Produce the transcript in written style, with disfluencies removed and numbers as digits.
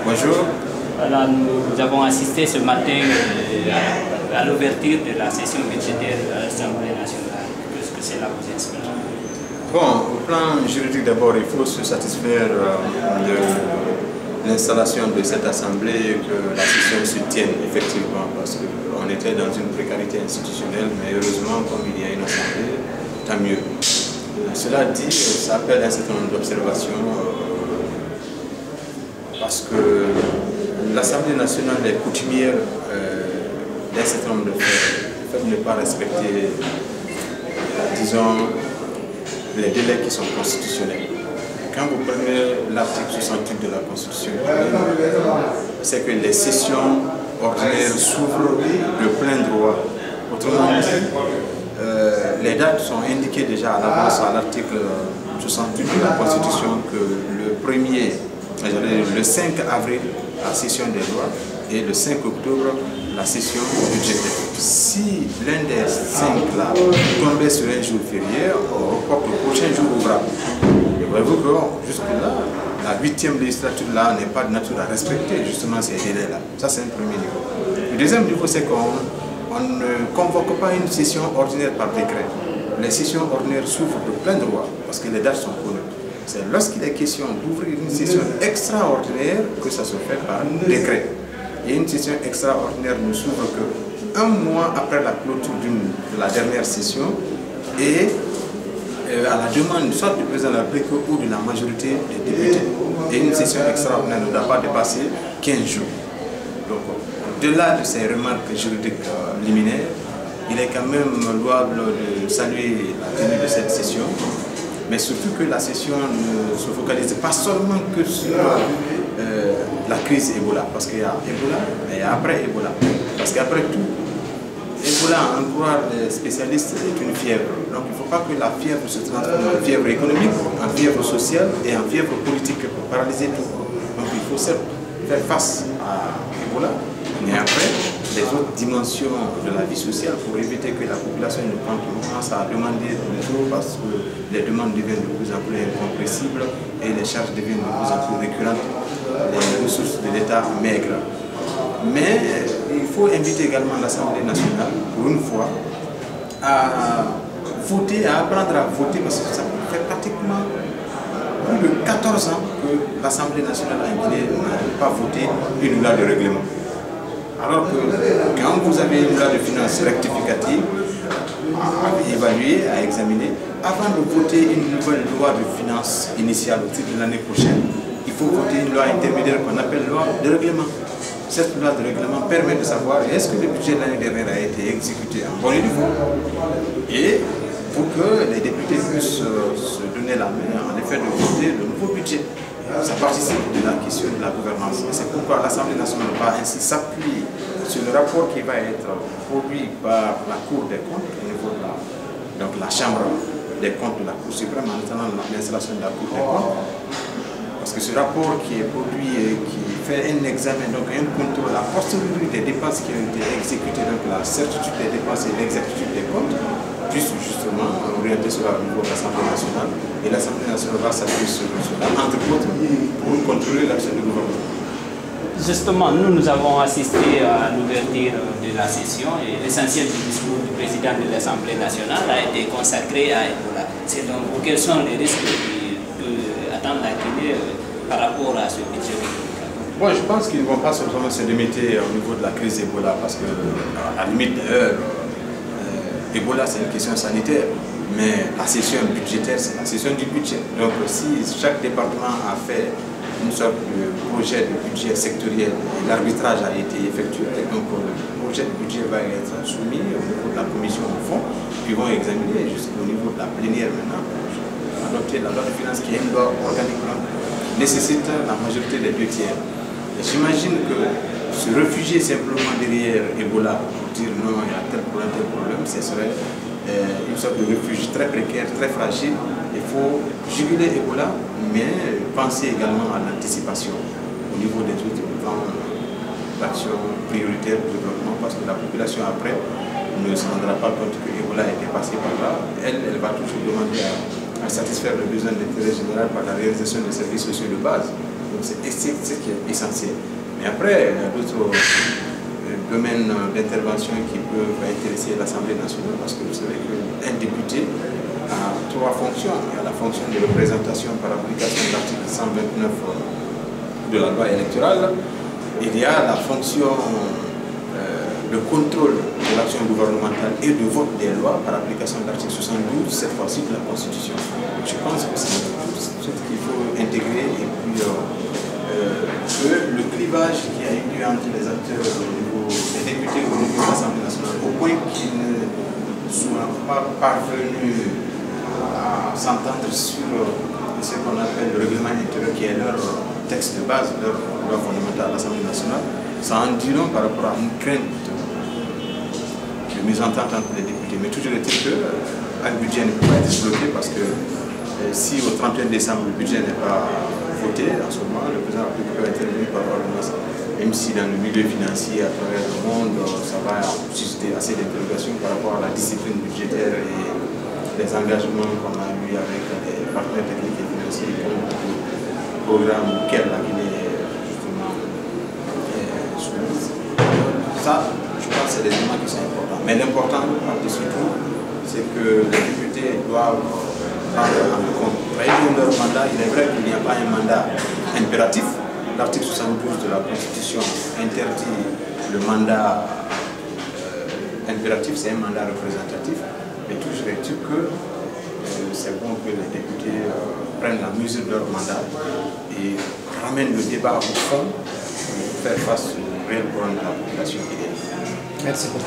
Bonjour. Voilà, nous avons assisté ce matin à l'ouverture de la session budgétaire de l'Assemblée nationale. Qu'est-ce que cela vous inspire? Bon, au plan juridique d'abord, il faut se satisfaire de l'installation de cette Assemblée, que la session se tienne effectivement, parce qu'on était dans une précarité institutionnelle, mais heureusement, comme il y a une Assemblée, tant mieux. Cela dit, ça appelle un certain nombre d'observations, parce que l'Assemblée nationale est coutumière d'un certain nombre de faits. Le fait de ne pas respecter, disons, les délais qui sont constitutionnels. Quand vous prenez l'article 68 de la Constitution, c'est que les sessions ordinaires s'ouvrent de plein droit. Autrement dit, les dates sont indiquées déjà à l'avance à l'article 68 de la Constitution que le 5 avril, la session des lois, et le 5 octobre, la session budgétaire. Si l'un des 5 là tombait sur un jour férié, on reporte au prochain jour ouvrable. Et voyez-vous que jusque-là, la 8e législature là n'est pas de nature à respecter justement ces délais-là. Ça, c'est un premier niveau. Le deuxième niveau, c'est qu'on ne convoque pas une session ordinaire par décret. Les sessions ordinaires s'ouvrent de plein droit parce que les dates sont connues. C'est lorsqu'il est question d'ouvrir une session extraordinaire que ça se fait par décret. Et une session extraordinaire ne s'ouvre qu'un mois après la clôture de la dernière session et à la demande soit du président de la République ou de la majorité des députés. Et une session extraordinaire ne doit pas dépasser 15 jours. Donc, au-delà de ces remarques juridiques liminaires, il est quand même louable de saluer la tenue de cette session, mais surtout que la session ne se focalise pas seulement que sur la crise Ebola, parce qu'il y a Ebola et après Ebola. Parce qu'après tout, Ebola, en croire les spécialistes, est une fièvre. Donc il ne faut pas que la fièvre se transforme en fièvre économique, en fièvre sociale et en fièvre politique pour paralyser tout. Donc il faut certes faire face à Ebola, mais après, les autres dimensions de la vie sociale pour éviter que la population ne commence à demander de trop parce que les demandes deviennent de plus en plus incompressibles et les charges deviennent de plus en plus récurrentes, les ressources de l'État maigres. Mais il faut inviter également l'Assemblée nationale, pour une fois, à voter, à apprendre à voter, parce que ça fait pratiquement plus de 14 ans que l'Assemblée nationale a Guinée n'a pas voté une loi de règlement. Alors que quand vous avez une loi de finances rectificative à évaluer, à examiner, avant de voter une nouvelle loi de finances initiale au titre de l'année prochaine, il faut voter une loi intermédiaire qu'on appelle loi de règlement. Cette loi de règlement permet de savoir est-ce que le budget de l'année dernière a été exécuté en bonne et due forme, et pour que les députés puissent se donner la main en effet de voter le nouveau budget. Ça participe de la question de la gouvernance. Et c'est pourquoi l'Assemblée nationale va ainsi s'appuyer sur le rapport qui va être produit par la Cour des comptes au niveau de la Chambre des comptes de la Cour suprême en attendant l'installation de la Cour des comptes. Parce que ce rapport qui est produit et qui fait un examen, donc un contrôle a posteriori des dépenses qui ont été exécutées, donc la certitude des dépenses et l'exactitude des comptes, puisse justement orienter cela au niveau de l'Assemblée nationale. Et l'Assemblée nationale va s'appuyer sur cela, entre autres, pour contrôler l'action du gouvernement. Justement, nous avons assisté à l'ouverture de la session et l'essentiel du discours du président de l'Assemblée nationale a été consacré à Ebola. C'est donc quels sont les risques qu'attend la Guinée par rapport à ce budget? Bon, je pense qu'ils ne vont pas seulement se limiter au niveau de la crise Ebola, parce que, à la limite d'ailleurs, Ebola c'est une question sanitaire, mais la session budgétaire c'est la session du budget. Donc si chaque département a fait une sorte de projet de budget sectoriel et l'arbitrage a été effectué, donc le projet de budget va être soumis au niveau de la commission de fonds, puis vont examiner jusqu'au niveau de la plénière maintenant pour adopter la loi de finances qui est une loi organiquement nécessite la majorité des 2 tiers. Et j'imagine que se réfugier simplement derrière Ebola pour dire non, il y a tel problème, ce serait une sorte de refuge très précaire, très fragile. Il faut juguler Ebola, mais penser également à l'anticipation au niveau des autres plans d'action prioritaire de développement, parce que la population après ne se rendra pas compte que Ebola est passé par là. Elle va toujours demander à satisfaire le besoin d'intérêt général par la réalisation des services sociaux de base. Donc c'est ce qui est essentiel. Mais après, il y a d'autres domaines d'intervention qui peuvent intéresser l'Assemblée nationale, parce que vous savez qu'un député a 3 fonctions. Il y a la fonction de représentation par application de l'article 129 de la loi électorale. Il y a la fonction de contrôle de l'action gouvernementale et de vote des lois par application de l'article 72, cette fois-ci de la Constitution. Je pense que c'est tout ce qu'il faut intégrer, et puis que le clivage qui a eu lieu entre les acteurs au niveau des députés au niveau de l'Assemblée nationale, au point qu'ils ne soient pas parvenus à s'entendre sur ce qu'on appelle le règlement intérieur, qui est leur texte de base, leur loi fondamentale à l'Assemblée nationale, ça en dit long par rapport à une crainte de mésentente entre les députés. Mais toujours est-il qu'un budget ne peut pas être bloqué, parce que si au 31 décembre le budget n'est pas voté, en ce moment le président de la République peut intervenir par ordonnance, même si dans le milieu financier à travers le monde ça va susciter assez d'interrogations par rapport à la discipline budgétaire et les engagements qu'on a eu avec les partenaires techniques et financiers comme le programme auquel la Guinée est justement soumise. Ça, je pense que c'est des éléments qui sont importants. Mais l'important, par-dessus tout, c'est que les députés doivent prendre en compte. Dans leur mandat, il est vrai qu'il n'y a pas un mandat impératif. L'article 72 de la Constitution interdit le mandat impératif, c'est un mandat représentatif. Mais toujours est-il que c'est bon que les députés prennent la mesure de leur mandat et ramènent le débat au fond pour faire face aux réels problèmes de la population guinéenne. Merci beaucoup.